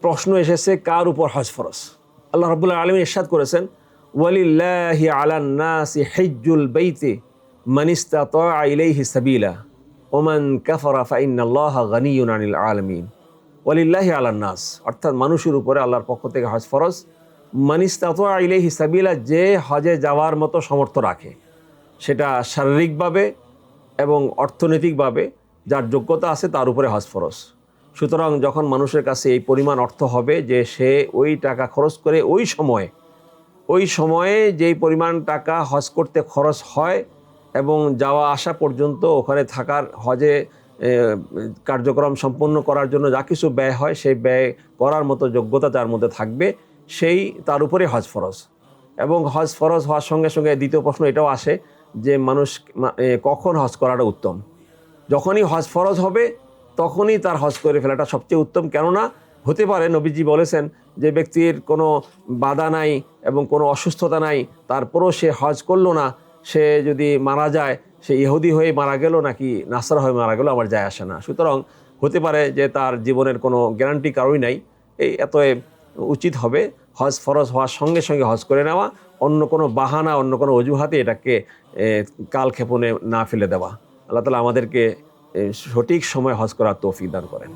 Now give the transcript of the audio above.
প্রশ্ন এসেছে কার উপর হজ ফরজ। আল্লাহ রাব্বুল আলামিন ইরশাদ করেছেন, ওয়ালিল্লাহি আলান নাসি হিজ্জুল বাইতি মান ইসতাতাআ ইলাইহি সাবিলা ওয়া মান কাফারা ফাইন্নাল্লাহা গানিয়্যুন আনিল আলামিন। ওয়ালিল্লাহি আলান নাস, অর্থাৎ মানুষের উপরে আল্লাহর পক্ষ থেকে হজ ফরজ। মান ইসতাতাআ ইলাইহি সাবিলা, যে হজে যাওয়ার মতো সামর্থ্য রাখে, সেটা শারীরিকভাবে এবং অর্থনৈতিকভাবে যার যোগ্যতা আছে তার উপরে হজ ফরজ। সুতরাং যখন মানুষের কাছে এই পরিমাণ অর্থ হবে যে সে ওই টাকা খরচ করে ওই সময়ে যেই পরিমাণ টাকা হজ করতে খরচ হয় এবং যাওয়া আসা পর্যন্ত ওখানে থাকার হজে কার্যক্রম সম্পন্ন করার জন্য যা কিছু ব্যয় হয় সেই ব্যয় করার মতো যোগ্যতা যার মধ্যে থাকবে, সেই তার উপরে হজ ফরজ। এবং হজ ফরজ হওয়ার সঙ্গে সঙ্গে দ্বিতীয় প্রশ্ন এটাও আসে যে মানুষ কখন হজ করাটা উত্তম। যখনই হজ ফরজ হবে তখনই তার হজ করে ফেলাটা সবচেয়ে উত্তম। কেননা হতে পারে, নবীজি বলেছেন, যে ব্যক্তির কোনো বাধা নাই এবং কোনো অসুস্থতা নাই, তারপরও সে হজ করলো না, সে যদি মারা যায়, সে ইহুদি হয়ে মারা গেল নাকি নাসরা হয়ে মারা গেল, আমার যায় আসে না। সুতরাং হতে পারে যে তার জীবনের কোনো গ্যারান্টি কারোই নাই। অতএব উচিত হবে হজ ফরজ হওয়ার সঙ্গে সঙ্গে হজ করে নেওয়া, অন্য কোনো বাহানা, অন্য কোনো অজুহাতে এটাকে কালক্ষেপণে না ফেলে দেওয়া। আল্লাহ তাআলা আমাদেরকে সঠিক সময় হজ করার তৌফিক দান করেন।